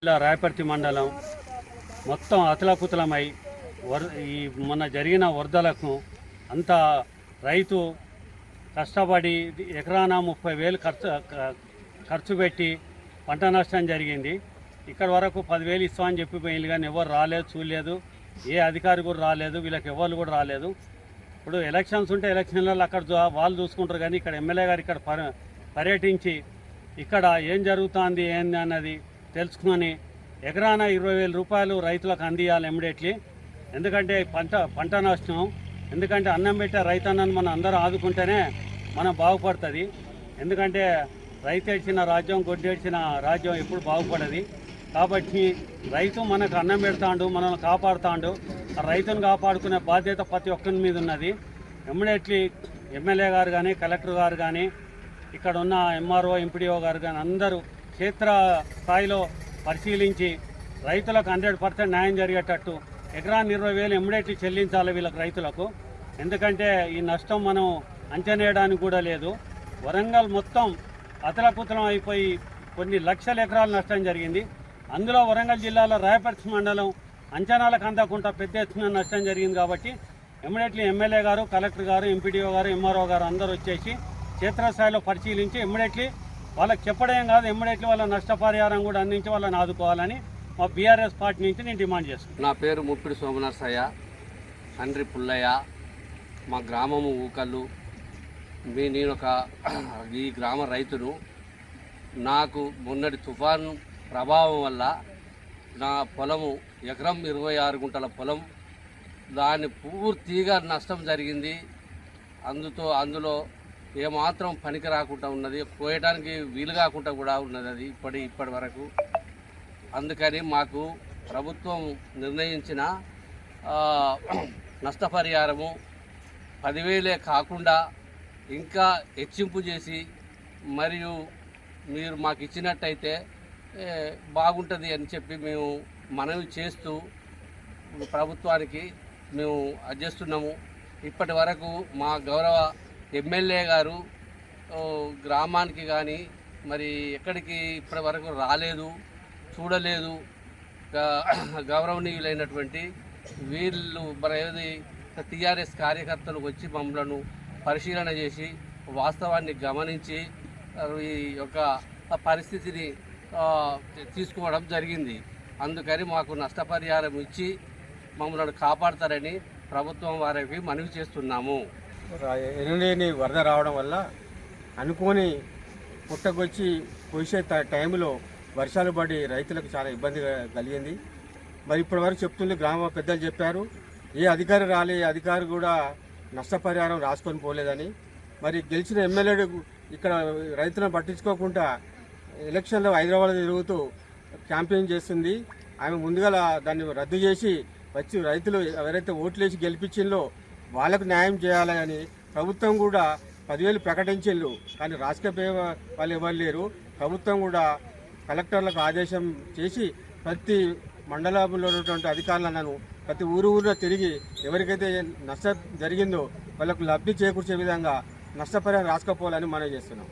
జిల్లా రాయపర్తి మండలం మొత్తం అతలాకుతలమై ఈ మొన్న జరిగిన వరదలకు అంత రైతు కష్టపడి ఎకరాన 30,000 ఖర్చు పెట్టి పంట నష్టం జరిగింది. ఇక్కడ వరకు 10,000 ఇస్తామని చెప్పిపోయింది కానీ ఎవరు రాలేదు, చూడలేదు. ఏ అధికారి కూడా రాలేదు, వీళ్ళకి ఎవరు కూడా రాలేదు. ఇప్పుడు ఎలక్షన్స్ ఉంటే ఎలక్షన్లలో అక్కడ వాళ్ళు చూసుకుంటారు కానీ ఇక్కడ ఎమ్మెల్యే గారు ఇక్కడ పర్యటించి ఇక్కడ ఏం జరుగుతుంది ఏంది అన్నది తెలుసుకొని ఎకరాన 20,000 రూపాయలు రైతులకు అందియాలి ఇమ్మీడియట్లీ. ఎందుకంటే పంట నష్టం, ఎందుకంటే అన్నం పెట్టే రైతన్నను మనం అందరం ఆదుకుంటేనే మనం బాగుపడుతుంది. ఎందుకంటే రైతు ఏడ్చిన రాజ్యం, గొడ్డేడ్చిన రాజ్యం ఎప్పుడు బాగుపడది. కాబట్టి రైతు మనకు అన్నం పెడతాడు, మనల్ని కాపాడుతాడు. ఆ రైతును కాపాడుకునే బాధ్యత ప్రతి ఒక్కరి మీద ఉన్నది. ఇమ్మీడియట్లీ ఎమ్మెల్యే గారు కానీ, కలెక్టర్ గారు కానీ, ఇక్కడ ఉన్న ఎంఆర్ఓ, ఎంపీడీఓ గారు కానీ అందరూ క్షేత్ర స్థాయిలో పరిశీలించి రైతులకు 100% న్యాయం జరిగేటట్టు ఎకరాన్ని 20,000 ఇమ్మీడియట్లీ చెల్లించాలి వీళ్ళకి రైతులకు. ఎందుకంటే ఈ నష్టం మనం అంచనేయడానికి కూడా లేదు. వరంగల్ మొత్తం అతలకుతలం అయిపోయి కొన్ని లక్షల ఎకరాల నష్టం జరిగింది. అందులో వరంగల్ జిల్లాలో రాయపర్తి మండలం అంచనాలకు అందకుండా పెద్ద ఎత్తున నష్టం జరిగింది. కాబట్టి ఇమ్మీడియట్లీ ఎమ్మెల్యే గారు, కలెక్టర్ గారు, ఎంపీడీఓ గారు, ఎంఆర్ఓ గారు అందరూ వచ్చేసి క్షేత్రస్థాయిలో పరిశీలించి ఇమ్మీడియట్లీ వాళ్ళకి చెప్పడం కాదు, ఇమ్మీడియట్లీ వాళ్ళ నష్టపరిహారం కూడా అందించి వాళ్ళని ఆదుకోవాలని మా బీఆర్ఎస్ పార్టీ నుంచి నేను డిమాండ్ చేస్తున్నాను. నా పేరు ముప్పిడి సోమనర్సయ్య, తండ్రి పుల్లయ్య, మా గ్రామము ఊకళ్ళు. నేను ఈ గ్రామ రైతును. నాకు మొన్నటి తుఫాను ప్రభావం వల్ల నా పొలము ఎకరం 26 గుంటల పొలం, దాన్ని పూర్తిగా నష్టం జరిగింది. అందులో ఏమాత్రం పనికి రాకుండా ఉన్నది, కోయడానికి వీలు కాకుండా కూడా ఉన్నది అది ఇప్పటి వరకు. అందుకని మాకు ప్రభుత్వం నిర్ణయించిన నష్టపరిహారము 10,000 కాకుండా ఇంకా హెచ్చింపు చేసి మరియు మీరు మాకు ఇచ్చినట్టయితే బాగుంటుంది అని చెప్పి మేము మనవి చేస్తూ ప్రభుత్వానికి మేము అర్జిస్తున్నాము. ఇప్పటి వరకు మా గౌరవ ఎమ్మెల్యే గారు గ్రామానికి కానీ మరి ఎక్కడికి ఇప్పటి వరకు రాలేదు, చూడలేదు. గౌరవనీయులైనటువంటి వీళ్ళు మరి టీఆర్ఎస్ కార్యకర్తలు వచ్చి మమ్మలను పరిశీలన చేసి వాస్తవాన్ని గమనించి ఈ యొక్క పరిస్థితిని తీసుకోవడం జరిగింది. అందుకని మాకు నష్టపరిహారం ఇచ్చి మమ్మల్ని కాపాడతారని ప్రభుత్వం వారికి మనవి చేస్తున్నాము. ఎనలేని వరద రావడం వల్ల అనుకోని పుట్టకొచ్చి పోసే టైంలో వర్షాలు పడి రైతులకు చాలా ఇబ్బంది కలిగింది. మరి ఇప్పటి వరకు చెప్తుంది గ్రామ పెద్దలు చెప్పారు, ఏ అధికారి రాలే, అధికారి కూడా నష్టపరిహారం రాసుకొని పోలేదని. మరి గెలిచిన ఎమ్మెల్యే ఇక్కడ రైతులను పట్టించుకోకుండా ఎలక్షన్లో హైదరాబాద్ తిరుగుతూ క్యాంపెయిన్ చేస్తుంది. ఆమె ముందుగా దాన్ని రద్దు చేసి వచ్చి రైతులు ఎవరైతే ఓట్లేసి గెలిపించిందో వాళ్ళకు న్యాయం చేయాలని ప్రభుత్వం కూడా 10,000 ప్రకటించిండ్రు. కానీ రాజకీయ వాళ్ళు ఎవరు లేరు. ప్రభుత్వం కూడా కలెక్టర్లకు ఆదేశం చేసి ప్రతి మండలంలో ఉన్నటువంటి అధికారులను ప్రతి ఊరులో తిరిగి ఎవరికైతే నష్టం జరిగిందో వాళ్ళకు లబ్ధి చేకూర్చే విధంగా నష్టపరిహారం రాసుకపోవాలని మనం చేస్తున్నాం.